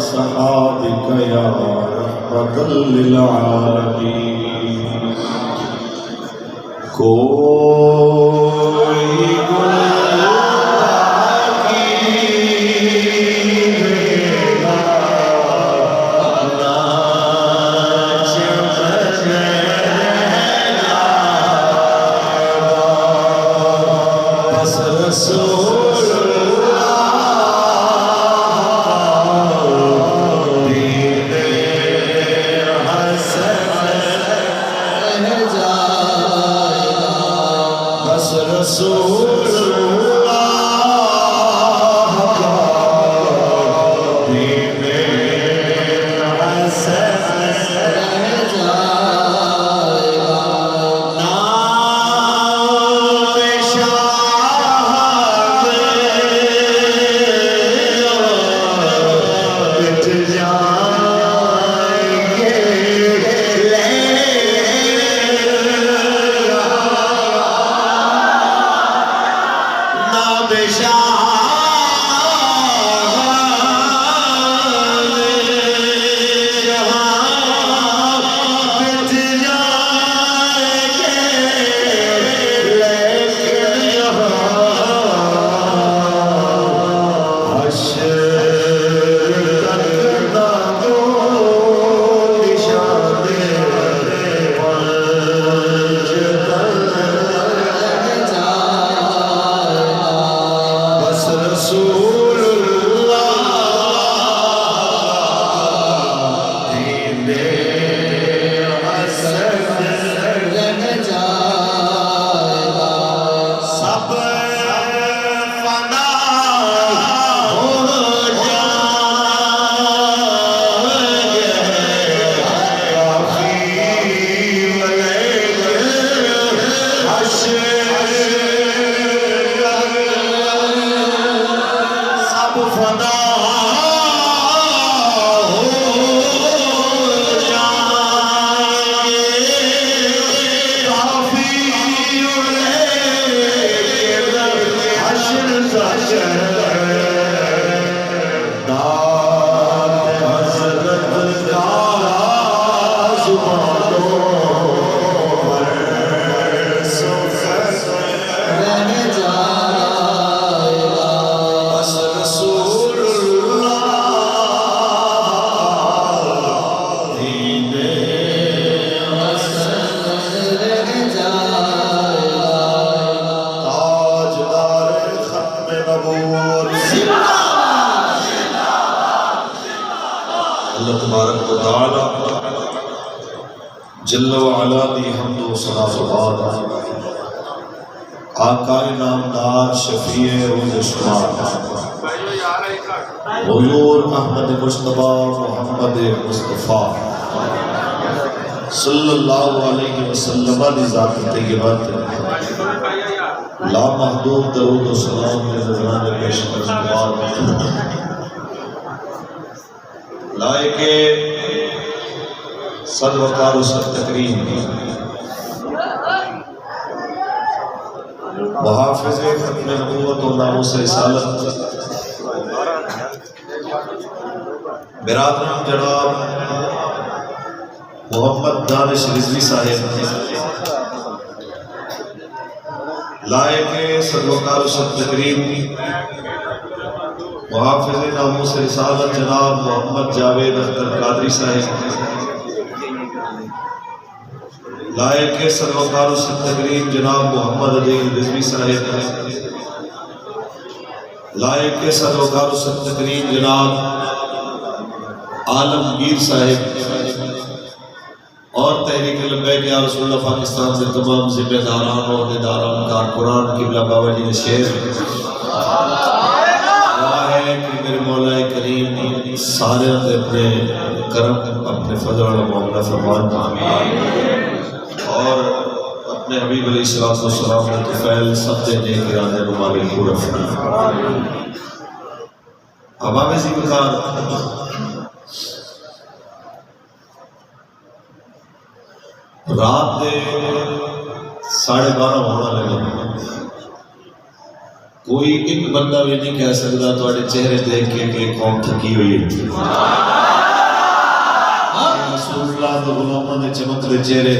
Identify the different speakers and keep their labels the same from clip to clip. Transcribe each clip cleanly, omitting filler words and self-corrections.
Speaker 1: أصحابك يا رحمة للعالمين کوئی جل وعلا دی حمد و ثنا و بعد آقا نامدار شفیع روز شمار حضور احمد مصطفیٰ محمد مصطفیٰ صلی اللہ علیہ وسلم دی ذات طیبت لا محدود درود و سلام کے نظران پیش کرنے لائق صد وقار و صد تکریم محافظ ختم نبوت و ناموس رسالت برادران جناب محمد دانش رضوی صاحب لائق صد وقار و صد تکریم محافظ ناموس رسالت جناب محمد جاوید اختر قادری صاحب لائق سروکار و صد تکریم جناب محمد عدیل رضوی صاحب لائق سروکار و صد تکریم جناب عالمگیر صاحب اور تحریک لبیک یا رسول اللہ پاکستان سے تمام ذمہ داران اور عہدیداران کارکنان قبلہ بابا جی شیر ہے کہ میرے مولا کریم سارے اپنے کرم اپنے فضل و معاملہ فرمان اور اپنے حبیب علیہ السلام نے طفیل سب دینے کے آنے نمالی پورا فرمان عوام ذکر رات دے 12:30 ہونا لگے کوئی ایک بندہ بھی نہیں کہہ سکتا تھوڑے چہرے دیکھ کے کہ قوم تھکی ہوئی ہے رسول اللہ دے غلاماں دے چمکدے چہرے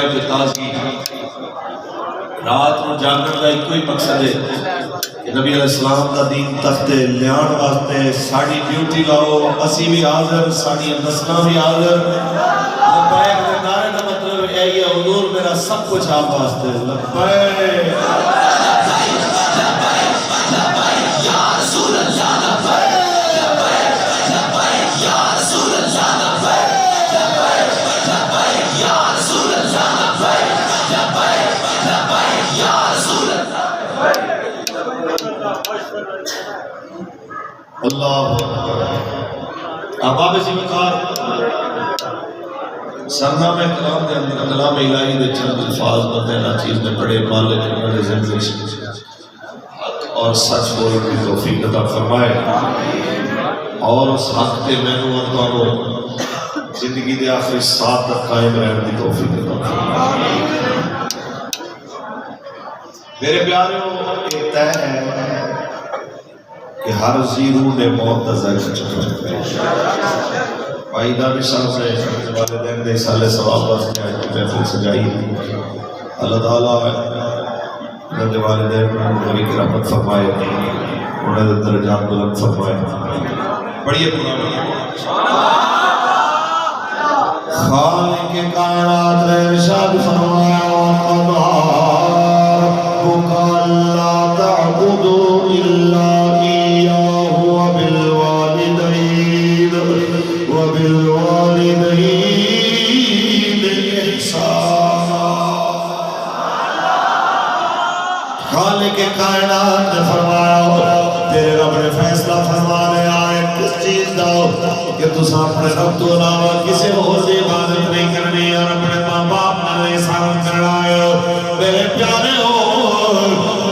Speaker 1: پہ تازگی رات نو جاگن کا ایک ہی مقصد ہے کہ نبی علیہ السلام کا دین تختے لیان واسطے ساڑی ڈیوٹی لاؤ اسی بھی حاضر ساڑی نسلہ بھی حاضر لبیک دے نعرے کا مطلب ہے یہ حضور میرا سب کچھ آپ واسطے لبیک یا رسول اللہ لبیک لبیک یا رسول اللہ لبیک لبیک یا رسول اللہ لبیک لبیک لبیک یا رسول اللہ احباب ذمکار سرنامہ کلام دے اندر کلام الہی دے چند الفاظ بندے چیز نے پڑھے مالک انہوں زندگی اور سچ بولنے کی توفیق عطا فرمائے اور اس حق کے مینوں اور تانوں زندگی دے آخری ساتھ تک قائم رہنے کی توفیق عطا فرمائے میرے پیاروں ایک طے ہے کہ ہر زیرو نے موت کا ذائقہ چکھا بھائی دانی صاحب نے والدین دے سالے ثواب واسطے آج کی محفل سجائی اللہ تعالیٰ انہوں نے والدین میں نبی کی رحمت فرمائے انہوں نے درجات بلند فرمائے پڑھیے قرآن خالق کائنات نے ارشاد فرمایا اللہ تعبدوا الا اياه وبالوالدين احسانا خالق کائنات نے فرمایا تیرے رب نے فیصلہ فرمانے آئے کس چیز دا کہ تُس اپنے رب تو علاوہ کسی اور سے عبادت نہیں کرنی اور اپنے ماں باپ نے احسان کرنا ہے میرے پیارے ہو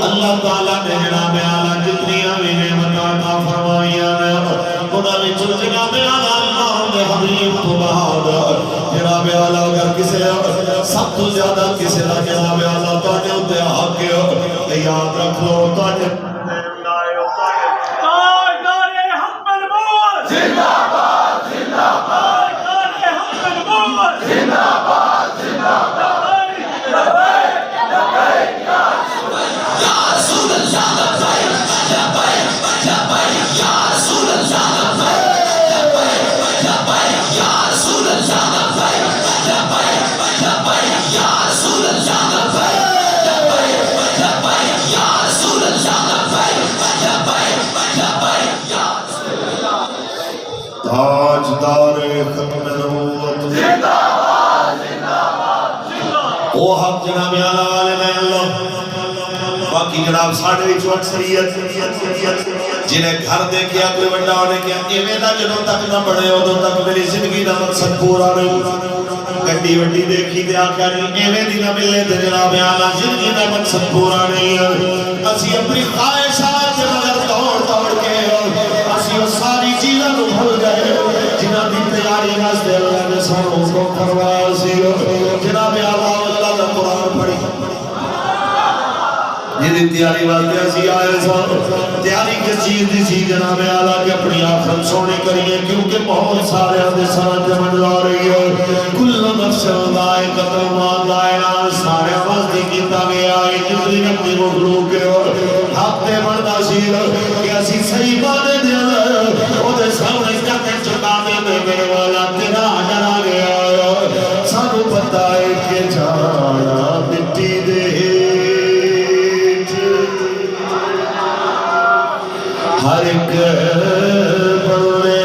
Speaker 1: اللہ تعالیٰ نے جناب اعلیٰ جتنی بھی نعمت عطا فرمائیاں نے انہاں وچ جناب اعلیٰ اللہ دے حبیب تو بعد جناب اعلیٰ اگر کسی سب تو زیادہ کسی دا جناب اعلیٰ تواڈے اوتے حق ہے یاد رکھ لو تواڈے زندہ باد زندہ باد زندہ باد زندہ باد لبیک یا رسول اللہ لبیک لبیک لبیک یا رسول اللہ لبیک لبیک یا رسول اللہ لبیک لبیک لبیک یا رسول اللہ لبیک لبیک یا رسول اللہ لبیک لبیک لبیک یا تاجدار ختم نبوت زندہ باد زندہ باد او حق جناب اعلیٰ علیہ اللہ باقی جناب ساڑھے بھی چوٹ سریت جنہیں گھر دیکھیا کوئی بڑا ہونے کیا ایویں دا جنہوں تک نہ بڑھے ہو تو تک میری زندگی دا مقصد پورا نہیں گھڑی وڈی دیکھی دے آکھا نہیں ایویں دی نہ ملے تو جناب اعلیٰ زندگی دا مقصد پورا نہیں ہے اسی اپنی خواہشات کے مگر دوڑ کے اسی وہ ساری چیزیں نو بھول گئے جنہاں دی تیاری واسطے اللہ نے سانوں کو کروایا سی جناب اعلیٰ اللہ دا قرآن پڑھی جنہی تیاری واسطے اسی آئے سان تیاری کس چیز دی سی جناب اعلیٰ کہ اپنی آخرت سونے کریے کیونکہ بہت سارے آدھے ساتھ جمن لا رہی ہے کل نفس ذائقۃ الموت دائرہ سارے واسطے کیتا گیا ہے جتنی اپنی مخلوق کے ہفتے بڑھتا سی کہ اسی صحیح بانے دیا وہ دے سامنے جاتے چکا دے میرے والا تیرا حجر آ گیا سانو پتہ ہے کہ جانا مٹی دے ہر ایک بندے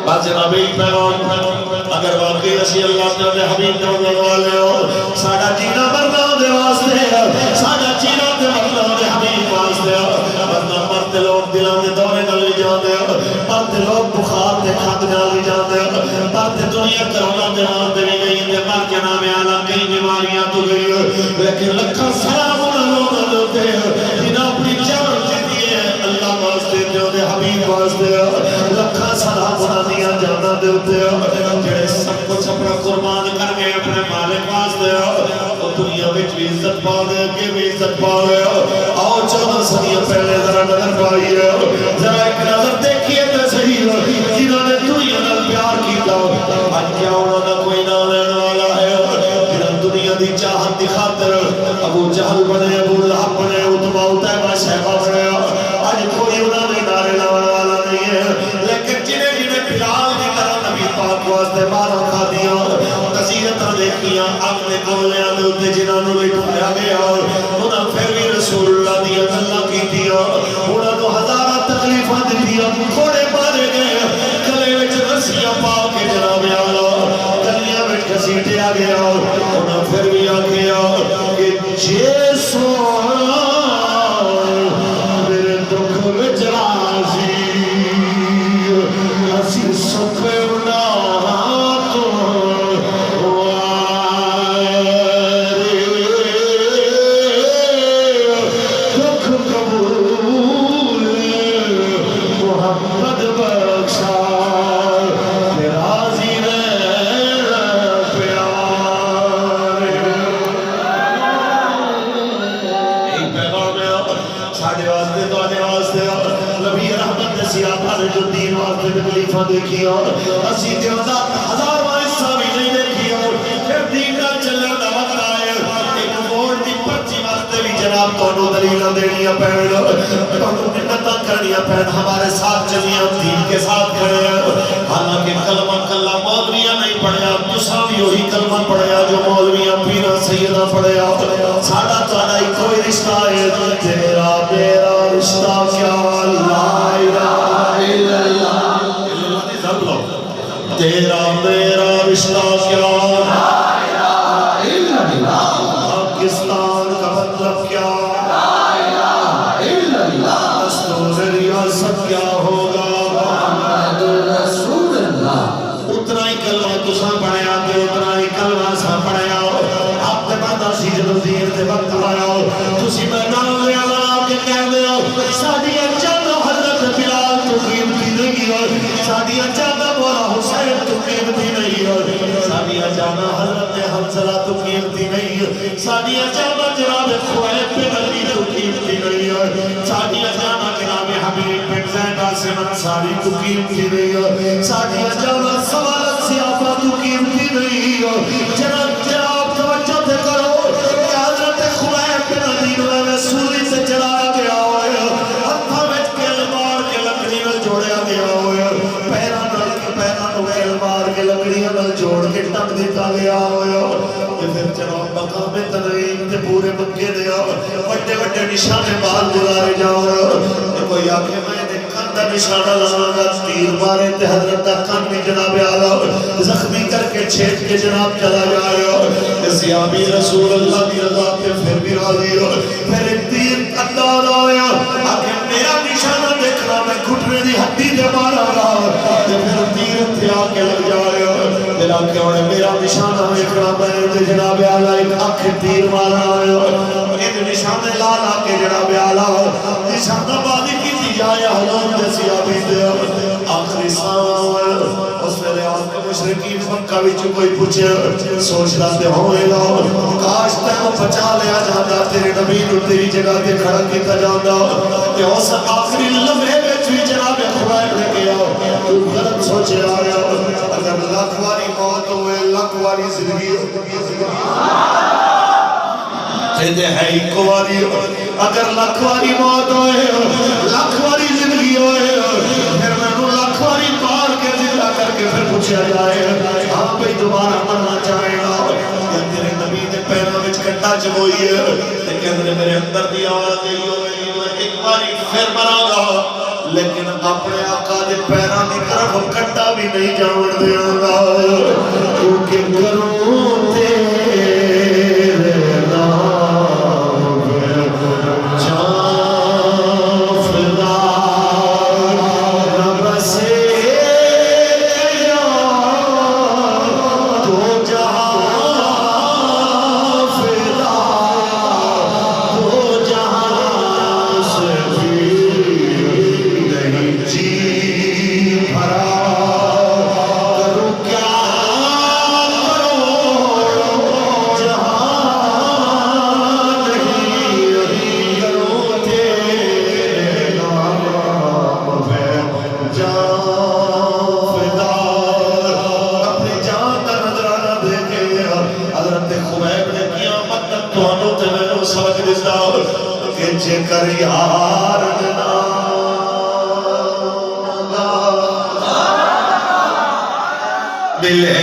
Speaker 1: بس جناب ایک پیغام اگر واقعی اسی اللہ تعالی حبیب دے والے ہو ساڈا جینا مرنا دے واسطے ساڈا جینا تے مرنا دے حبیب واسطے ورنہ مرتے لوگ دلاں دے دورے نال بھی جاندے مرتے لوگ بخار تے کھنگ نال بھی جاندے مرتے دنیا کرونا دے نال تے بھی گئی تے مر کے نام اعلی کئی بیماریاں تو گئی لیکن لکھاں سلام انہاں لوگاں دے تے جنہاں اپنی جان دیتی ہے اللہ واسطے تے دے حبیب واسطے لکھاں سلام انہاں دیاں جاناں دے تے جڑے سب کچھ اپنا قربان کر گئے اپنے مالک واسطے دنیا میں بھی عزت پا گئے کہ بھی عزت پا گئے آؤ 14 صدیوں پہلے ذرا نظر پائی ہے ذرا ایک نظر دیکھیے تو صحیح جنہوں نے دنیا نال پیار کیتا آج کیا انہوں نے کوئی نہ لینے والا ہے جنہوں دنیا دی چاہت دی خاطر ابو جہل بنے ابو لہب بنے اتبا اتبا شہبہ بنے آج کوئی انہوں نے نارے لانے والا نہیں ہے لیکن جنہیں بلال دی طرح نبی پاک واسطے بارہ کھا دیا تزیرتاں دیکھیاں اپنے کولیاں دے اتے جنہاں نو لٹھایا گیا انہاں پھر بھی رسول اللہ دی اللہ کی دیا انہاں نو ہزارہ تکلیفاں دیا کھوڑے مارے گئے گلے وچ رسیاں پا کے جناب اعلیٰ گلیاں وچ گھسیٹیا گیا انہاں پھر بھی آکھیا کہ جے سونا میرے دکھ وچ راضی اسی سکھ بنا تو دکھ قبول محمد بخشا راضی رہنا پیارے ایک پیغام ہے ساڑھے واسطے تو آنے واسطے نبی رحمت نے سیاپا نے جو دین واسطے تکلیفہ دیکھی اسی دیوزہ ہزار وارثہ بھی نہیں دیکھی پھر دین کا چلنے دا وقت آئے ایک ووٹ دی پرچی واسطے بھی جناب کونو دلیلہ دینیا پہن کونو منتہ کرنیا پہن ہمارے ساتھ چلیاں دین کے ساتھ کھڑے ہیں حالانکہ کلمہ کلہ مولویاں نہیں پڑھیا تسا بھی وہی کلمہ پڑھیا جو مولویاں پینا سیدہ پڑھیا ساڑھا توڑا ہی کوئی رشتہ ہے تیرا میرا رشتہ کیا لا الہ الا اللہ تیرا میرا رشتہ کیا لا الہ الا اللہ پاکستان کا مطلب کیا لا الہ الا اللہ دستور ریاست کیا ہوگا محمد رسول اللہ اتنا ہی کلمہ تساں پڑھیا تے اتنا ہی کلمہ سا پڑھیا آپ تے پتہ سی جدوں دین دے وقت آیا تسی میدان دے اعلیٰ آپ کے کہہ دے ساڈی جان حضرت بلال تو قیمتی نہیں ساڈی جان مولا حسین تو قیمتی نہیں ساڈی جان حضرت حنظلہ تو قیمتی نہیں ساڈی جان جناب خبیب بن علی تو قیمتی نہیں ساڈی جان جناب حبیب بن زید عاصم انصاری تو قیمتی نہیں ساڈی جان سوالت سیابہ تو قیمتی نہیں جناب توجہ دے کرو کہ حضرت خبیب بن علی نے سوری سے چلایا گیا ہتھاں وچ کل مار کے لکڑی نال جوڑیا گیا پیراں نو کل مار کے لکڑی نال جوڑ کے ٹنگ دتا گیا پھر جناب مقام تنعیم تے پورے مکے دے بڑے بڑے نشانے بال گزارے جاؤ کوئی آکھے میں نے کن دا نشانہ لانا گا تیر مارے تے حضرت دا کن بھی جناب اعلیٰ زخمی کر کے چھیٹ کے جناب چلا جائے سیابی رسول اللہ کی رضا پہ پھر بھی راضی پھر ایک تیر انداز آیا آکھے میرا نشانہ دیکھنا میں گھٹنے دی ہڈی دے مارا گا پھر تیر تھے آکے لگ جائے پھر آکے انہیں میرا نشانہ دیکھنا میں جناب اعلیٰ ایک آنکھ تیر مارا آیا ایک نشانہ لالا کے جناب اعلیٰ نشانہ بازی کی تھی جائے حضور جیسی آبی دے آخری سامان اس میں لے آنکھ مشرقین مکہ بھی کوئی پوچھے سوچ لاتے ہوئے گا کاش تیرے بچا لیا جانا تیرے نبی نو تیری جگہ تے کھڑا کیتا جانا کہ اس آخری لمحے میں بھی جناب خبائب نے کیا تو غلط سوچے آیا اگر لاکھ واری موت ہوئے لاکھ واری زندگی کہتے ہیں ایک واری اگر لاکھ واری موت ہوئے لاکھ واری زندگی ہوئے پھر میں نے لاکھ واری مار کے زندہ کر کے پھر پوچھا جائے آپ بھی دوبارہ مرنا چاہے گا یا تیرے نبی نے پیروں وچ کٹا چبوئی ہے لیکن میرے اندر دی آواز دی ہوئی میں ایک باری پھر مرا گا لیکن اپنے آقا دے پیروں دی طرف کٹا بھی نہیں جاون دیاں گا کیونکہ کروں تیرے نام جان فدا نہ بسے تو جہاں فدا تو جہاں سے بھی نہیں جی بھرا کروں کیا کروں جہاں نہیں کروں تیرے نام پہ جان فدا اپنی جان کا نظرانہ دے کے حضرت خبیب نے قیامت تک تانوں تے مینوں سبق دتا کہ جے کر یار نہ ملے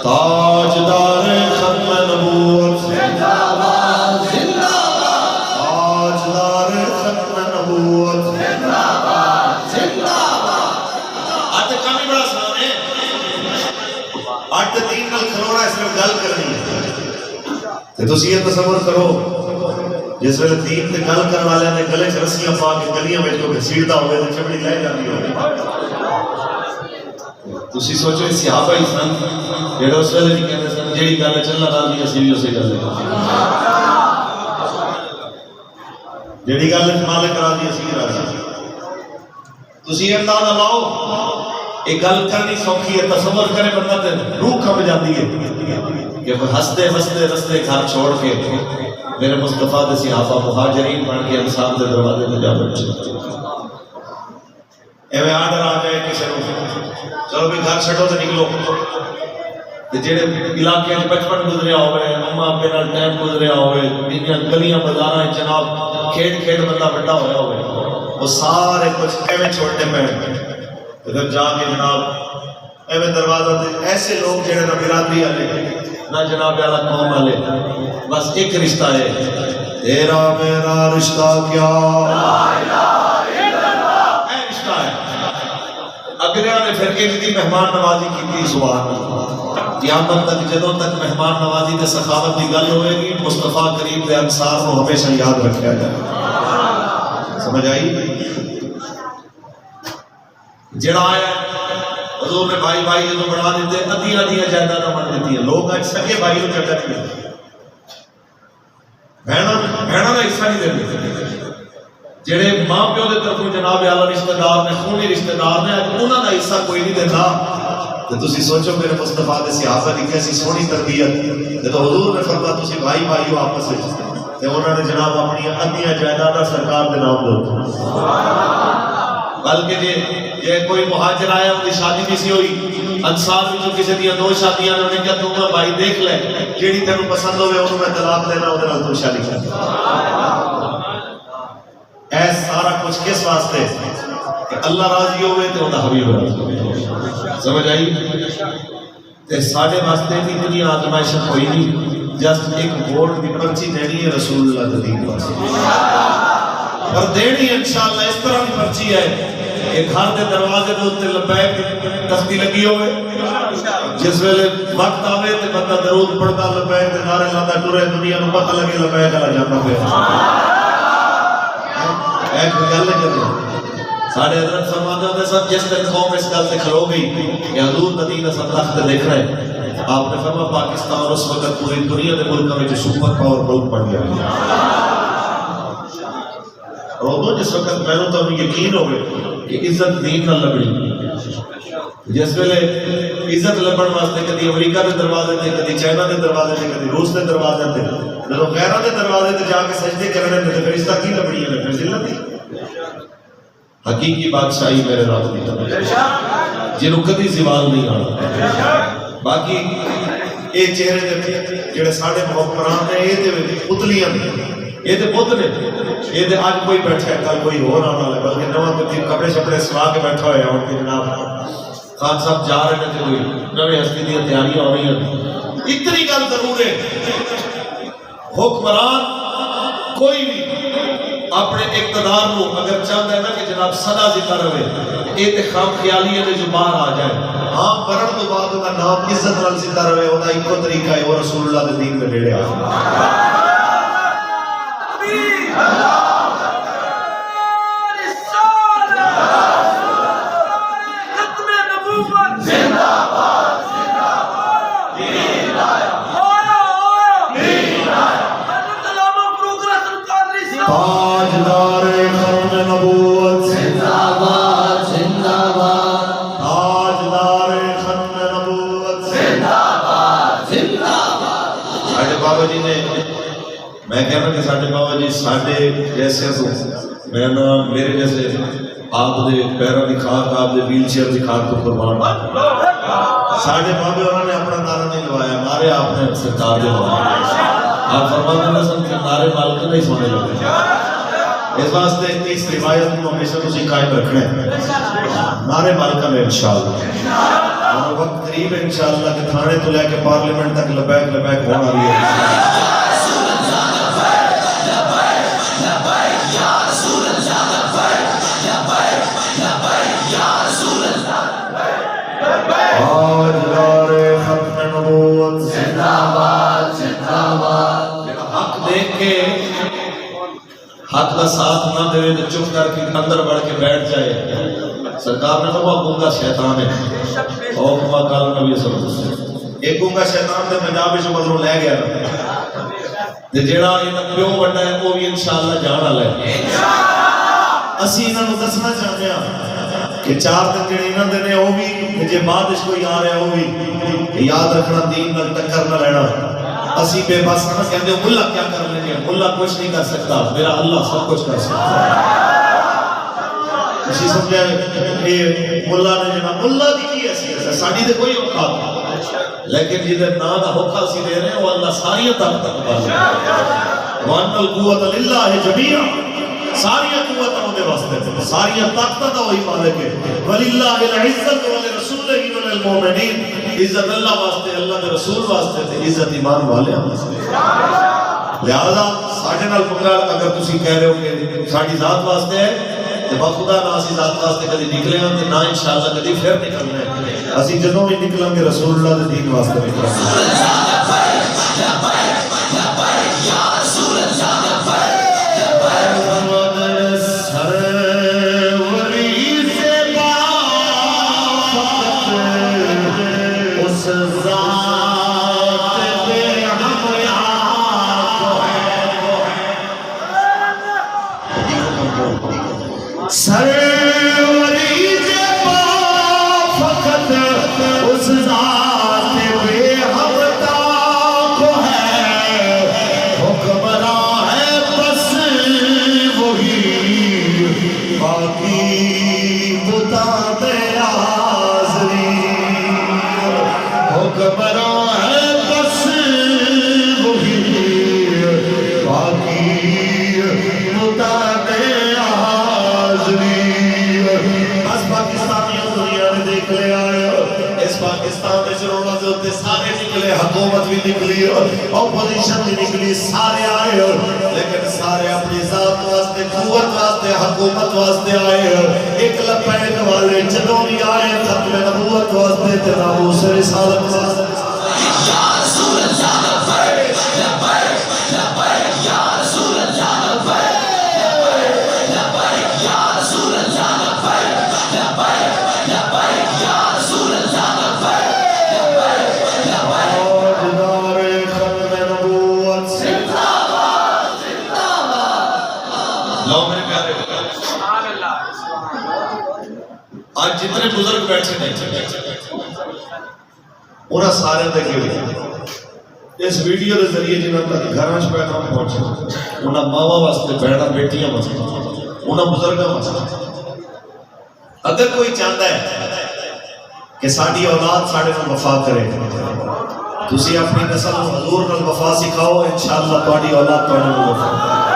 Speaker 1: تاجدار ختم نبوت زندہ باد زندہ باد تاجدار ختم نبوت زندہ باد زندہ باد آج کمی بڑا سامنے آج دین نال کھلونا اس میں گل کرنی ہے تو تسی یہ تصور کرو جس ویلے دین تے گل کرن والے نے گلے چ رسیاں پا کے گلیاں وچ کو گھسیڑدا ہوے تے چمڑی لے جاندی ہوے تسی سوچو صحابہ ہی سن جڑے اس ویلے بھی کہندے سن جیڑی گل چلنا راضی اسی بھی اسی گل جیڑی گل مالک راضی اسی بھی راضی تسی اندازہ لاؤ ایک گل کرنی سوکھی ہے تصور کرے بندہ تے روح کھپ جاتی ہے کہ ہنستے ہنستے رستے گھر چھوڑ کے میرے مصطفیٰ دے صحابہ مہاجرین بن کے انصار دے دروازے تے جا بیٹھے ایویں آرڈر آ جائے کسی کو چلو بھی گھر چھٹو تے نکلو جڑے علاقے بچپن گزریا ہوئے اما ابے نال ٹائم گزریا ہوئے گلیاں بازاراں جناب کھیڈ کھیڈ بندہ بڑا ہویا ہوئے وہ سارے کچھ ایویں چھوڑنے پے ادھر جا کے جناب ایویں دروازہ تے ایسے لوگ جڑے نہ برادری والے نہ جناب اعلی قوم والے بس ایک رشتہ ہے تیرا میرا رشتہ کیا لا الہ الا اللہ اے رشتہ ہے اگلے نے پھر کے دی مہمان نوازی کی سبحان اللہ قیامت تک جدوں تک مہمان نوازی تے سخاوت دی گل ہوئے گی مصطفیٰ کریم دے انصار کو ہمیشہ یاد رکھیا جائے سمجھ آئی جڑا آیا حضور نے بھائی بھائی جو بڑھا دیتے ادھیاں جائیداداں بن دیتی ہیں لوگ اج سگے بھائی کو چڑھا دیتے بہنوں کا حصہ نہیں دیتے جڑے ماں پیو دے طرفوں جناب اعلی رشتہ دار نے خونی رشتہ دار نے انہاں دا حصہ کوئی نہیں دیتا تو تسی سوچو میرے مصطفیٰ دے صحابہ دی کیسی سونی تربیت تے تو حضور نے فرمایا تسی بھائی بھائیو آپس وچ تے انہاں نے جناب اپنی ادھیاں جائیداداں سرکار دے نام دے بلکہ جے کوئی مہاجر آیا ان کی شادی نہیں سی ہوئی انصار بھی جو کسی دیا دو شادیاں نے انہیں کیا تو میں بھائی دیکھ لے جیڑی تینوں پسند ہوئے انہوں میں طلاق دینا انہوں نے تو شادی کر ایس سارا کچھ کس واسطے کہ اللہ راضی ہوئے تو انہوں حبیب راضی ہوئے سمجھ آئی تے ساڑھے واسطے کی دنیا آزمائشت ہوئی نہیں جسٹ ایک ووٹ کی پرچی دینی ہے رسول اللہ دین واسطے اور دینی انشاءاللہ اس طرح کی پرچی ہے کہ گھر دے دروازے دے اوپر لبیک تختی لگی ہوئے جس ویلے وقت آوے تے بندہ درود پڑھتا لبیک تے نعرے لاتا ٹرے دنیا نو پتہ لگے لبیک والا جانا پیا ایک گل نہیں کرنا ساڑھے حضرت فرماتے ہوتے سب جس دن قوم اس گل سے کھلو گئی کہ حضور ندین اصل تخت دیکھ رہے ہیں، آپ نے فرما پاکستان اس وقت پوری دنیا کے ملکوں میں سپر پاور ملک بن گیا۔ اور جس وقت میں تو یقین ہوئے کہ عزت دین نہ لبنی، جس ویلے عزت لبن واسطے کدی امریکہ کے دروازے تے، کدی چائنا کے دروازے تے، کدی روس کے دروازے تے، جب غیروں کے دروازے تے جا کے سجدے کرنے تے پھر عزت کی لبنی ہے؟ پھر ذلت ہی۔ حقیقی بادشاہی میرے رب دی طرف جنوں کدی زوال نہیں آنا۔ باقی یہ چہرے دے جڑے ساڈے حکمران نے یہ تے پتلیاں نے، یہ تے بت نے، یہ تے اج کوئی بیٹھا ہے کل کوئی اور آنا ہے، بلکہ نواں کوئی کپڑے شپڑے سوا کے بیٹھا ہوا ہے اور کہ جناب خان صاحب جا رہے ہیں کوئی نویں ہستی دی تیاریاں ہو رہی ہیں۔ اتنی گل ضرور ہے حکمران کوئی بھی اپنے اقتدار کو اگر چاہتا ہے نا کہ جناب سدا زندہ رہے، یہ تے خام خیالی ہے جو باہر آ جائے، ہاں مرن تو بعد وہ نام عزت نال زندہ رہے، وہ ایک طریقہ ہے وہ رسول اللہ کے دین میں نیڑے آ جائے۔ تاجدار ختم نبوت زندہ باد، زندہ باد، تاجدار ختم نبوت زندہ باد، زندہ باد۔ ساڈے بابا جی نے، میں کہنا کہ ساڈے بابا جی ساڈے جیسے تو میں نا میرے جیسے آپ دے پیروں کی خاک، آپ دے ویل چیئر کی خاک کو قربان۔ ساڈے بابے انہوں نے اپنا نعرہ نہیں لوایا، ہمارے آپ نے سرکار دے لوایا۔ آپ فرماتے ہیں سن کہ نعرے مالک نہیں سونے لگے، اس واسطے اس روایت کو ہمیشہ تسی قائم رکھنا ہے۔ نعرے مالک میں انشاءاللہ اور وقت قریب ہے انشاءاللہ کہ تھانے تو لے کے پارلیمنٹ تک لبیک لبیک ہونا رہی ہے۔ تاجدار ختم نبوت زندہ باد، زندہ باد۔ حق دیکھ کے حق کا ساتھ نہ دے تو چپ کر کے اندر بڑھ کے بیٹھ جائے، سرکار نے فرمایا گونگا شیطان ہے۔ اور کما کال نبی صلی اللہ علیہ وسلم ایک گونگا شیطان تے پنجاب وچ مطلب لے گیا تے جیڑا یہ پیو بڑا ہے وہ بھی انشاءاللہ جان والا ہے۔ اسی انہاں نوں دسنا چاہتے ہیں کہ 4 دن جڑے انہاں دے نے وہ بھی جے بعد وچ کوئی آ رہا ہے وہ بھی یاد رکھنا، دین نال ٹکر نہ لینا۔ اسی بے بس نہ کہتے ملا کیا کر لیں گے، ملا کچھ نہیں کر سکتا، میرا اللہ سب کچھ کر سکتا ہے۔ اسی سمجھا کہ ملا نے جناب ملا دی کی حیثیت ہے، ساڈی تے کوئی اوقات نہیں، لیکن جدھر نا دا حکم سی دے رہے ہیں وہ اللہ ساری طاقت والا ہے۔ وان القوت للہ جميعا، ساری قوت دے واسطے، ساری طاقت دا وہی مالک ہے۔ وللہ العزت ولرسولہ وللمؤمنین، عزت اللہ واسطے، اللہ کے رسول واسطے تے عزت ایمان والے واسطے۔ لہذا ساڈے نال پنگا اگر تسی کہہ رہے ہو کہ ساڈی ذات واسطے ہے تے بخدا نہ اسی ذات واسطے کدی نکلے ہاں تے نہ انشاءاللہ کدی پھر نکلنا ہے۔ اسی جدوں بھی نکلاں گے رسول اللہ دے دین واسطے نکلاں گے۔ سروری سے فقط اس ذات بے حبتا کو ہے، حکمراں ہے بس وہی، باقی بتا تیرا حاضری، حکمراں ہے بس وہی، باقی بتا تیرا حاضری۔ بس پاکستانی دنیا نے دیکھ لے آئے، اس پاکستان میں جنہوں نے سارے نکلے، حکومت بھی نکلی، اپوزیشن بھی نکلی، سارے آئے، لیکن سارے اپنی ذات واسطے، قوت واسطے، حکومت واسطے آئے۔ ایک لپیٹ والے جنہوں بھی آئے ختم نبوت واسطے تے ناموس رسالت واسطے۔ یا رسول اللہ لبیک لبیک لبیک، یا رسول اللہ لبیک لبیک لبیک، یا رسول اللہ لبیک۔ جتنے بزرگ بیٹھے ہیں انہاں سارے دے کے اس ویڈیو کے ذریعے جنہاں تک گھراں چ پیغام پہنچے انہاں ماواں واسطے بہناں بیٹیاں واسطے انہاں بزرگاں واسطے اگر کوئی چاہتا ہے کہ ساری اولاد ساڈے نال وفا کرے تسی اپنی نسل نوں حضور نال وفا سکھاؤ انشاءاللہ تہاڈی اولاد تہاڈے نال وفا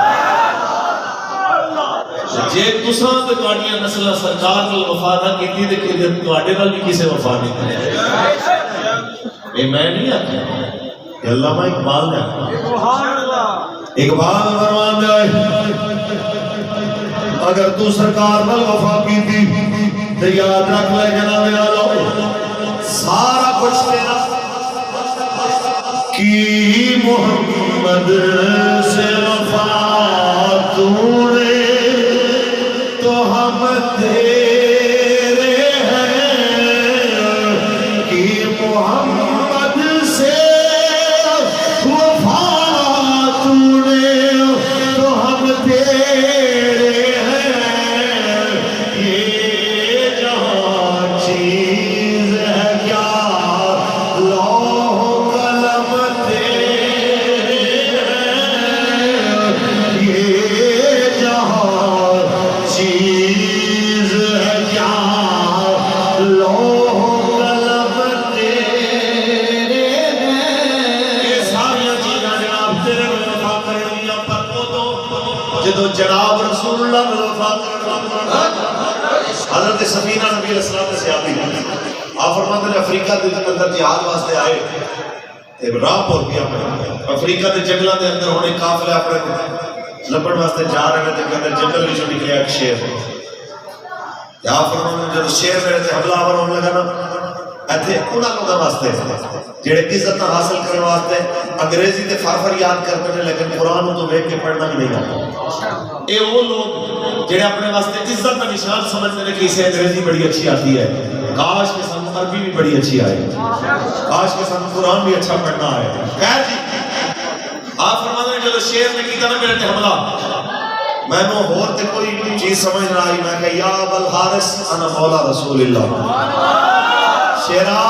Speaker 1: جے تساں تے تہاڈیاں نسلاں سرکار نال وفا نہ کیتی تے کہ تہاڈے نال بھی کسے وفا نہیں کرے اے میں نہیں آکھیا علامہ اقبال نے سبحان اللہ اقبال فرماندا ہے اگر تو سرکار نال وفا کیتی تے یاد رکھ لے جناب آلو سارا کچھ تیرا کی محمد سے وفا تو نے تو ہم تیرے ہیں کی محمد سے وفا تو نے تو ہم تیرے ہیں یہ جہاں چیز ہے کیا لوح قلم تیرے ہیں یہ جہاں چیز ہے کیا لوح قلم تیرے ہیں یہ ساری چیزاں جناب تیرے میں وفا کرنیاں پر جدو جناب رسول اللہ میں وفا کرنا حضرت سفینہ نبی علیہ السلام نے صحابی آپ فرماتے ہیں افریقہ کے اندر جہاد واسطے آئے راہ پور گیا افریقہ کے جنگلوں کے اندر ہونے قافلے اپنے لبن واسطے جا رہے ہیں کہ اندر جنگل وچوں نکلیا ایک شیر آپ فرماتے ہیں جب شیر میرے تے حملہ آور ہونے لگا نا ایتھے انہاں لوگاں واسطے جڑے عزت حاصل کرنے واسطے انگریزی تے فر یاد کرتے ہیں لیکن قرآن تو دیکھ کے پڑھنا بھی نہیں آتا اے وہ لوگ جڑے اپنے واسطے عزت کا نشان سمجھتے ہیں کہ اسے انگریزی بڑی اچھی آتی ہے کاش کہ سن عربی بھی بڑی اچھی آئے کاش کہ سن قرآن بھی اچھا پڑھنا آئے خیر جی آپ فرماتے ہیں جب شیر نے کی نا میرے تے حملہ میں نے اور تے کوئی چیز سمجھ نہ آئی میں کہ یا ابل حارث انا مولا رسول اللہ شیرہ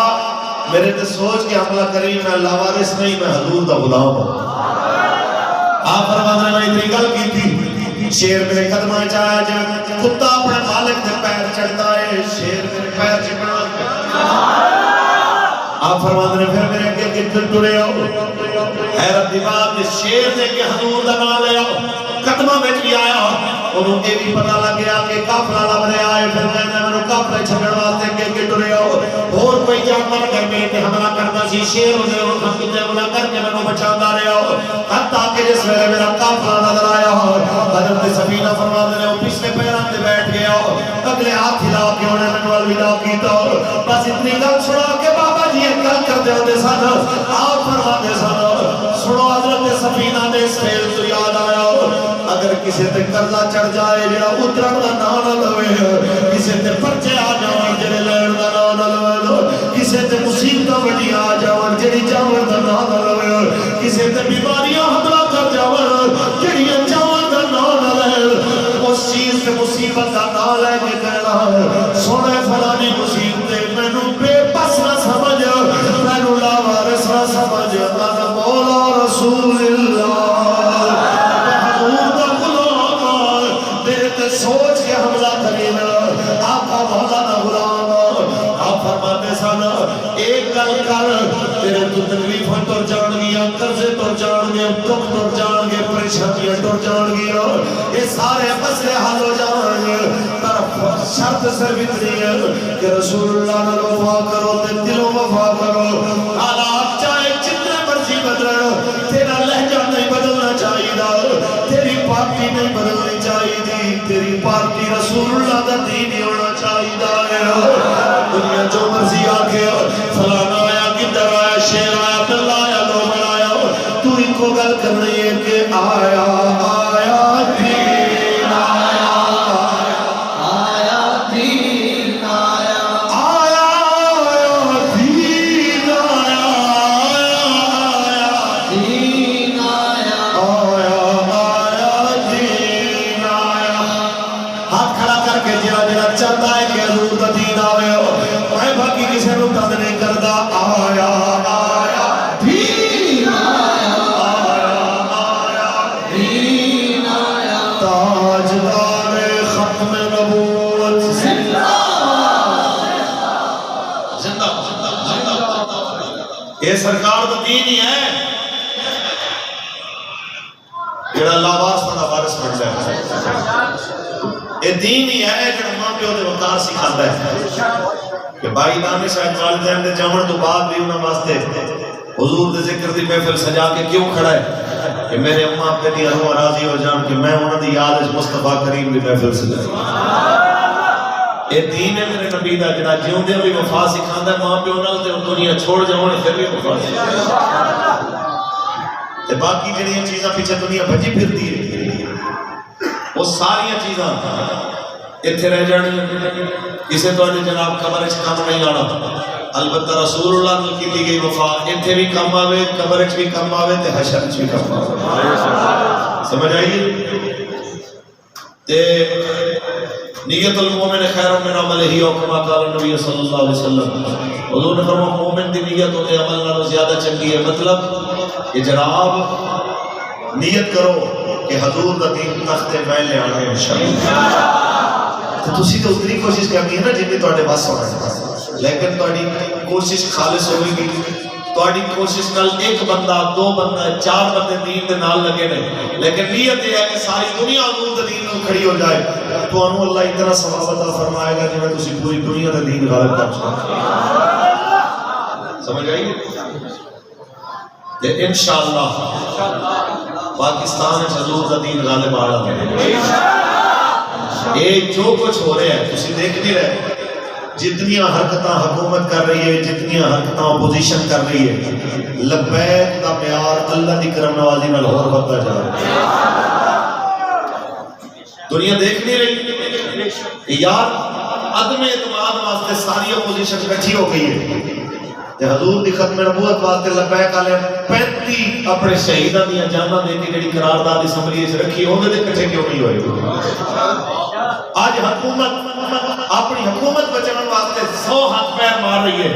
Speaker 1: میرے تے سوچ کے حملہ کری میں لاوارث نہیں میں حضور دا غلام ہوں آپ فرماتے ہیں میں اتنی گل کی تھی شیر میرے قدمہ چاہا جب کتا اپنے مالک دے پیر چڑھتا ہے شیر میرے پیر چڑھنا آپ فرماتے ہیں پھر میرے اگے کتنے ٹڑے ہو حیرت دی بات شیر نے کہ حضور دا نام لے آؤ قدمہ میں بھی آیا انہوں نے بھی پتہ لگ گیا کہ کافلہ لبنے آئے پھر میں نے انہوں کافلہ چھپڑ واسطے کہ ٹرے ہو اور کوئی جانور گھر میں تے حملہ کرنا سی شیر نے انہوں ہم کتے حملہ کر کے میں بچاتا رہے ہو حتیٰ کہ جس ویلے میرا کافلہ نظر آیا ہو حضرت سفینہ فرماتے ہیں وہ پچھلے پیران تے بیٹھ گیا ہو اگلے ہاتھ ہلا کے انہوں نے میں الوداع کیتا ہو بس اتنی گل سنا کہ بابا جی ایک گل کر دے ہوتے سن آپ فرماتے سن سنو حضرت سفینہ نے اس فیل تو یاد آیا ہو اگر کسی تے قرضہ چڑھ جائے جڑا اترن دا نام نہ لوے کسی تے پرچے آ جاون جڑے لین دا نام نہ لوے کسی تے مصیبتاں وڈی آ جاون جڑی جاون دا نام نہ لوے کسی تے بیماریاں حملہ کر جاون جڑیاں جاون دا نام نہ لے اس چیز تے مصیبت دا نام لے کے کہنا سونے فلانی مصیبت مینوں بے بس نہ سمجھ مینوں لاوارث نہ سمجھ انا مولا رسول اللہ سوچ کے حملہ کرینا آقا مولانا غلام آپ فرماتے سانا ایک گل کر تیرے تو تکلیفاں ٹر جان گیا قرضے ٹر جان گے دکھ ٹر جان گے پریشانیاں ٹر جان گیا یہ سارے مسئلے حل ہو جان گے پر شرط صرف اتنی ہے کہ رسول اللہ نے وفا کرو تے دلوں وفا کرو حالات چاہے جتنے مرضی بدلو تیرا لہجہ نہیں بدلنا چاہیے تیری پارٹی نہیں بدلنی چاہیے تیری پارٹی رسول اللہ دا دین ہی ہونا چاہیے دنیا جو مرضی آگے فلانا آیا کدھر آیا شیر آیا بلا آیا لومن آیا تو ان کو گل کرنی ہے کہ آیا آیا دین آیا آیا دین آیا آیا آیا دین آیا آیا دین آیا آیا آیا دین آیا ہاتھ کھڑا کر کے جڑا جڑا چاہتا ہے کہ حضور دا دین آوے باقی کسی کو تنگ نہیں کرتا. آیا آیا دین آیا دین آیا تاجدار ختم نبوت زندہ زندہ زندہ. یہ سرکار تو دین ہی ہے جڑا لاواز بڑا وارث بنتا ہے. یہ دین ہی ہے جڑا ماں پیو دے وقار سکھاتا ہے کہ بھائی دانش شاید والدین دے جمن تو بعد بھی انہاں واسطے حضور دے ذکر دی محفل سجا کے کیوں کھڑا ہے کہ میرے اماں ابے دی روح راضی ہو جان کہ میں انہاں دی یاد وچ مصطفیٰ کریم دی محفل سجائی. یہ دین ہے میرے نبی دا جڑا جیوندے بھی وفا سکھاندا ہے ماں پیو نال تے دنیا چھوڑ جاون پھر بھی وفا سکھاندا تے باقی جڑیاں چیزاں پیچھے دنیا بھجی پھرتی ہے وہ ساری چیزاں اتنے رہ جانی. کسی تواڈے جناب قبر وچ کم نہیں آنا. البتہ رسول اللہ نال کیتی گئی وفا اتنے بھی کم آوے قبر وچ بھی کم آوے تے حشر وچ بھی کم آوے. سمجھ آئیے. تے نیت المومن خیر من عملہ او کما قال نبی صلی اللہ علیہ وسلم. حضور نے فرمایا مومن دی نیت ہوتے عمل نالوں زیادہ چنگی ہے. مطلب کہ جناب نیت کرو کہ حضور دا دین تخت میں لے آنا ہے انشاءاللہ. تو تسی تو اتنی کوشش کرنی ہے نا جتنی تواڈے بس ہونا ہے. لیکن تواڈی کوشش خالص ہوئے گی. تواڈی کوشش نال ایک بندہ دو بندہ چار بندے دین دے نال لگے نے لیکن نیت یہ ہے کہ ساری دنیا حضور دے دین نال کھڑی ہو جائے تو انہوں اللہ اتنا ثواب عطا فرمائے گا جویں تسی پوری دنیا دے دین غالب کر سکو. سمجھ آئی. تے انشاءاللہ پاکستان وچ حضور دا دین غالب آ رہا ہے. یہ جو کچھ ہو رہا ہے تسی دیکھ نہیں رہے. جتنیاں حرکتاں حکومت کر رہی ہے جتنیاں حرکتاں اپوزیشن کر رہی ہے لبیک کا معیار اللہ دی کرم نوازی نال اور بڑھتا جا رہا ہے. دنیا دیکھ نہیں رہی یار. عدم اعتماد واسطے ساری اپوزیشن اکٹھی ہو گئی ہے. حضور دی ختم نبوت واسطے لبیک والے 35 اپنے شہیداں دیاں جاناں دے کے جڑی قرارداد اسمبلی وچ رکھی اون دے کٹھے کیوں نہیں ہوئے. آج حکومت اپنی حکومت بچانے واسطے 100 ہاتھ پیر مار رہی ہے.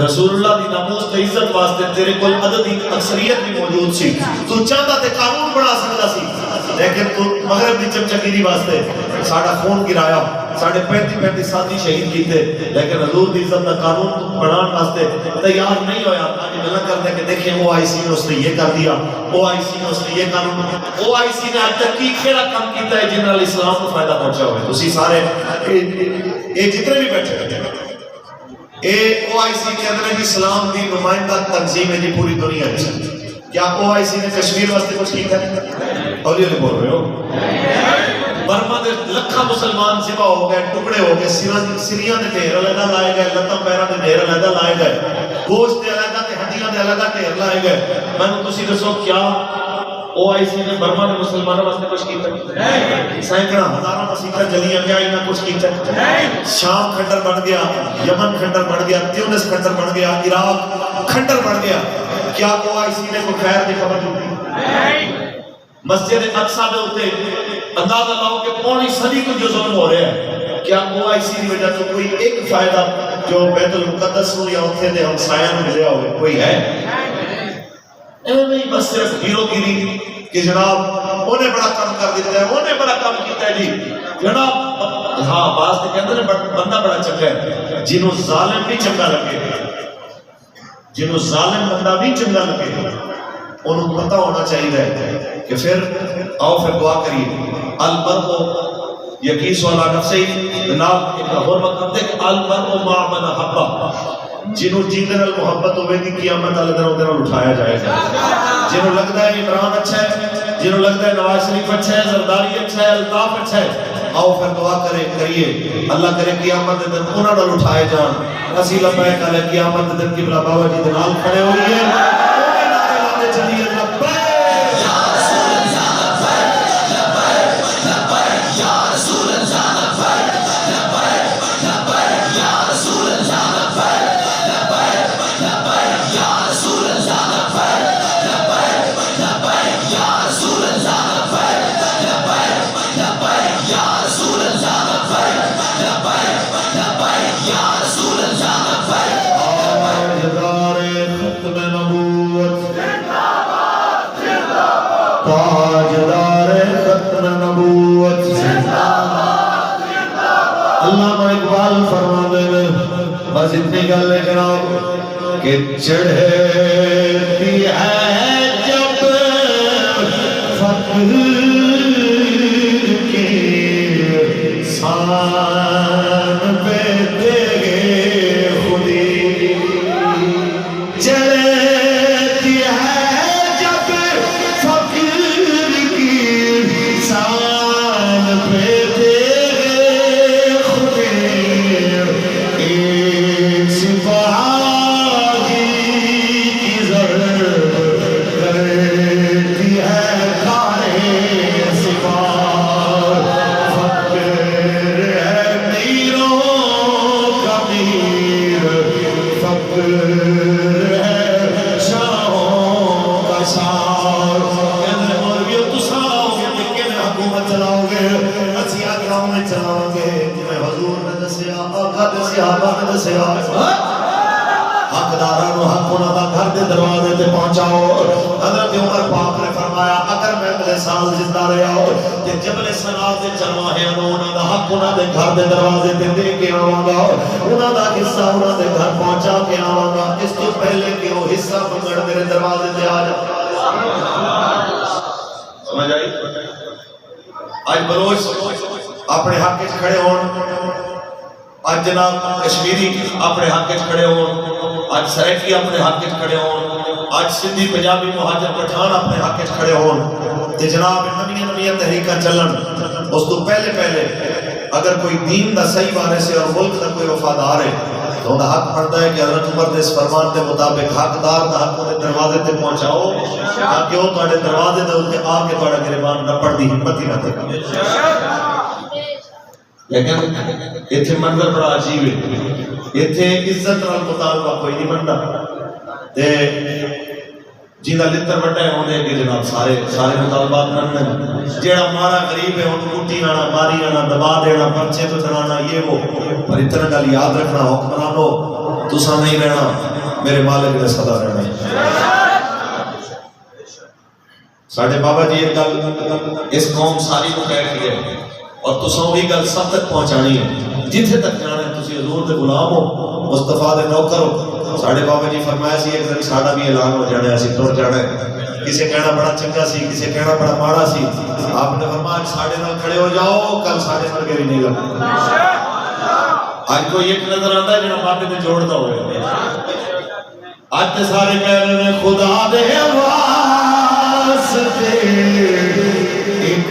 Speaker 1: رسول اللہ دی ناموس تے عزت واسطے تیرے کول عددی اکثریت بھی موجود سی. تو چاہتا تے قانون بنا سکتا سی لیکن تو مغرب دی چمچگیری واسطے ساڈا خون گرایا ساڈے 35 ساتھی شہید کیتے لیکن حضور دی عزت دا قانون بنان واسطے تیار نہیں ہویا. آج گلا کرتے کہ دیکھیں او آئی سی نے اس نے یہ کر دیا او آئی سی نے اس نے یہ قانون. او آئی سی نے آج تک کی کھیڑا کام کیتا ہے جن نال اسلام کو فائدہ پہنچا ہوئے. تسی سارے اے جتنے بھی بیٹھے اے او آئی سی کے اندر اسلام دی نمائندہ تنظیم ہے جی پوری دنیا میں. کیا او آئی سی نے کشمیر واسطے کچھ کیتا ہے؟ اور یہ بول رہے ہو برما دے لکھاں مسلمان سوا ہو گئے ٹکڑے ہو گئے سریاں دے ڈھیر علیحدہ لائے گئے لتاں پیراں دے ڈھیر علیحدہ لائے گئے گوشت دے علیحدہ تے ہڈیاں دے علیحدہ ڈھیر لائے گئے. میں نے تسی دسو کیا او آئی سی نے برما دے مسلمانوں واسطے کچھ کیتا ہے؟ سینکڑا ہزاراں مسیحاں جلیاں کیا انہاں کچھ کیتا ہے؟ شام کھنڈر بن گیا یمن کھنڈر بن گیا تیونس کھنڈر بن گیا عراق کھنڈر بن گیا. کیا او آئی سی نے کوئی خیر دی خبر دی؟ مسجد اقصی دے اوتے اندازہ لاؤ کہ پوری صدی کو جو ظلم ہو رہا ہے کیا او آئی سی کی وجہ سے کوئی ایک فائدہ جو بیت المقدس ہو یا اتنے دے ہمسایاں نوں ملیا ہوئے کوئی ہے؟ ایویں بس صرف ہیرو گیری کہ جناب انہیں بڑا کام کر دیتا ہے انہیں بڑا کام کیتا ہے جی جناب. ہاں باز تے کہندے نے بندہ بڑا چنگا ہے جنوں ظالم بھی چنگا لگے جنوں ظالم بندہ بھی چنگا لگے انہوں پتہ ہونا چاہیے کہ پھر آؤ پھر دعا کریے. البرء یقیس والا نفسی جناب ایک اور مقام دے کہ البرء مع من حبا جنہوں جیندے نال محبت ہوئے گی قیامت والے دن انہوں اٹھایا جائے گا. جنہوں لگتا ہے عمران اچھا ہے جنہوں لگتا ہے نواز شریف اچھا ہے زرداری اچھا ہے الطاف اچھا ہے آؤ پھر دعا کریے اللہ کرے قیامت دن انہوں نے اٹھائے جان. اسی لبیک علیہ قیامت دن قبلہ بابا جی دنال کھڑے ہوئے چلیے
Speaker 2: Ya Rasul Allah
Speaker 1: بس اتنی گل ہے جناب کہ چڑھتی ہے جب فقر کی سان پہ تیرے خودی چڑھتی ہے جب فقر کی سان پہ حقدارانو حق انہاں دا گھر دے دروازے تے پہنچاؤ. حضرت عمر پاک نے فرمایا اگر میں اگلے سال زندہ رہا تے جبل سنار دے چرواہیاں نو انہاں دا حق انہاں دے گھر دے دروازے تے دے کے آواں گا, انہاں دا حصہ انہاں دے گھر پہنچا کے آواں گا, اس تو پہلے کہ وہ حصہ منگڑ میرے دروازے تے آ جائے. سمجھ آئی؟ آج بلوچ اپنے حق وچ کھڑے ہون, آج جناب کشمیری اپنے حق وچ کھڑے ہون, آج سریکی اپنے حق وچ کھڑے ہون, آج سندھی پنجابی مہاجر پٹھان اپنے حق وچ کھڑے ہون تے جناب نویاں تحریکاں چلن. اس تو پہلے اگر کوئی دین دا صحیح وارث ہے اور ملک دا کوئی وفادار ہے تو انہاں حق بنتا ہے کہ حضرت عمر دے اس فرمان کے مطابق حقدار دا حق دے دروازے تے پہنچاؤ تاکہ وہ تہاڈے دروازے دے اوتے آ کے تہاڈا گریبان نہ پڑ دی ہمت ہی نہ کرے. لیکن ایتھے منظر بڑا عجیب ہے, ایتھے عزت نال مطالبہ کوئی نہیں بنتا تے جیدہ لتر بٹا ہے ہونے کہ جناب سارے مطالبات مننے, جیڑا مارا غریب ہے ان کٹی نانا ماری نانا دبا دینا پرچے تو چلانا یہ وہ, پر اتنا گل یاد رکھنا حکمرانو تسا نہیں رہنا, میرے مالک نے صدا رہنا. ساڑھے بابا جی ایک گل اس قوم ساری کو کہہ کے اور تساں وہی گل سب تک پہنچانی ہے جتھے تک جانا ہے. تسی حضور دے غلام ہو, مصطفیٰ دے نوکر ہو. ساڑھے بابا جی فرمایا سی ایک دن ساڑھا بھی اعلان ہو جانا ہے, اسی ٹر جانا ہے. کسے کہنا بڑا چنگا سی, کسے کہنا بڑا ماڑا سی. آپ نے فرمایا ساڑھے نال کھڑے ہو جاؤ, کل ساڑھے نال گری نہیں لگا. آج کوئی ایک نظر آتا ہے جنہاں ماتے میں جوڑتا ہوئے. آج تے سارے کہہ رہے ہیں خدا دے واسطے ایک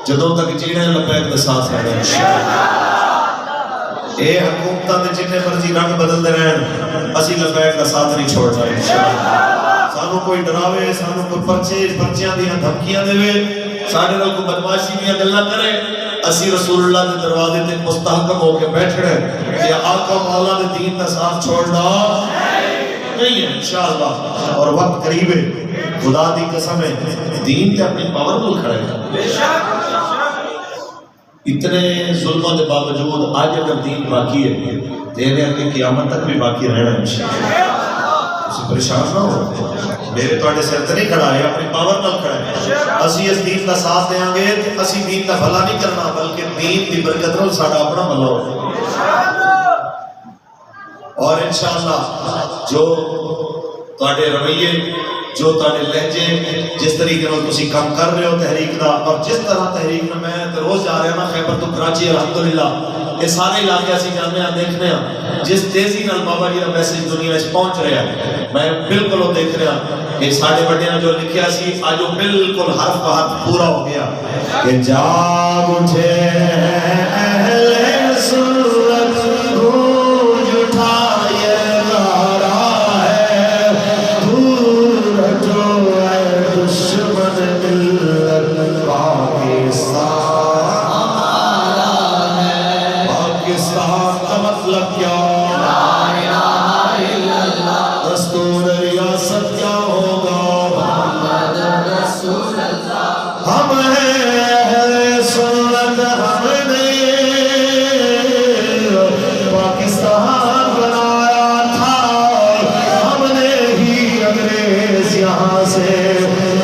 Speaker 1: جدوں تک جینے لبیک دے ساتھ رہنے. اے حکومتاں دے جتنے مرضی رنگ بدل دے رہن, اسی لبیک دا ساتھ نہیں چھوڑنا. سانو کوئی ڈراوے, سانو کوئی پرچیاں دیاں دھمکیاں دے, ساڑھے نال کوئی بدماشی دیاں گلاں کرے, اسی رسول اللہ دے دروازے تے مستحکم ہو کے بیٹھنے کہ آقا مولا دے دین دا ساتھ چھوڑنا نہیں ہے انشاءاللہ. اور وقت قریب ہے, خدا دی قسم ہے, دین تے اپنی پاور کو کھڑے گا. اتنے ظلموں کے باوجود آج اگر دین باقی ہے دینے اگے قیامت تک بھی باقی رہنا انشاءاللہ. اسی پریشان نہ ہو, میرے توڑے سر تے نہیں کھڑا ہے, اپنی پاور نہ کھڑا ہے. اسی اس دین کا ساتھ دیں گے, اسی دین کا بھلا نہیں کرنا بلکہ دین کی برکت نال ساڈا اپنا بھلا ہو. اور انشاءاللہ جو تواڈے رویے جو تواڈے لہجے جس طریقے نال تسی کام کر رہے ہو تحریک دا اور جس طرح تحریک میں روز جا رہا نا خیبر تو کراچی الحمدللہ یہ سارے علاقے اسی جانے ہیں دیکھنے ہیں جس تیزی نال بابا جی کا میسج دنیا اس پہنچ رہا ہے میں بالکل وہ دیکھ رہا کہ ساڈے بڑیاں جو لکھیا سی اج وہ بالکل حرف بہ حرف پورا ہو گیا کہ جاگ اٹھے اہل سنت گونج اٹھائے نعرہ ہے دور ہٹو اے دشمن ملت پاکستان ہمارا ہے پاکستان کا مطلب کیا لا الہ الا اللہ دستور ریاست کیا ہوگا محمد رسول اللہ ہم ہیں اہل سنت ہم نے پاکستان بنایا تھا ہم نے ہی انگریز یہاں سے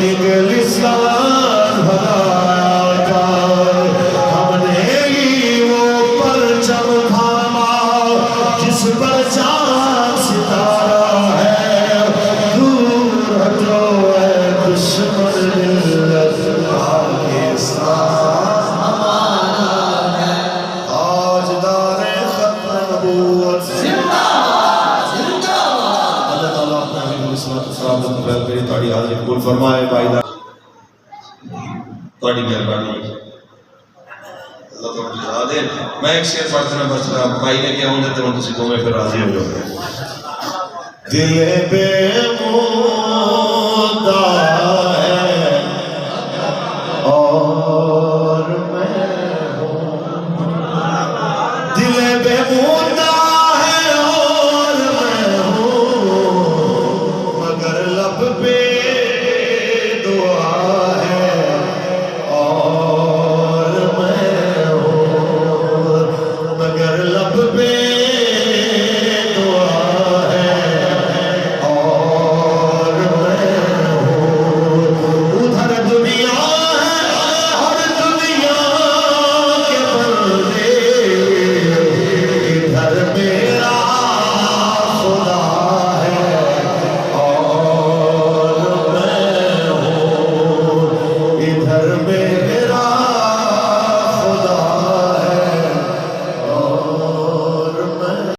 Speaker 1: انگلستان بنایا تھا ہم نے ہی وہ پرچم تھاما جس پر چاند ستارہ ہے دور ہٹو اے دشمن ملت پاکستان ہمارا ہے تاجدار ختم نبوت زندہ باد زندہ باد اللہ تعالیٰ اپنے حبیب علیہ السلام کو قبول کرے تواڈی حاضری قبول فرمائے بھائی دا تواڈی مہربانی اللہ تعالیٰ جزا دے میں ایک شعر پڑھ دینا بس بھائی نے کیا ہوں دیتے ہوں تسی دو میں پھر راضی ہو جاؤ دل بے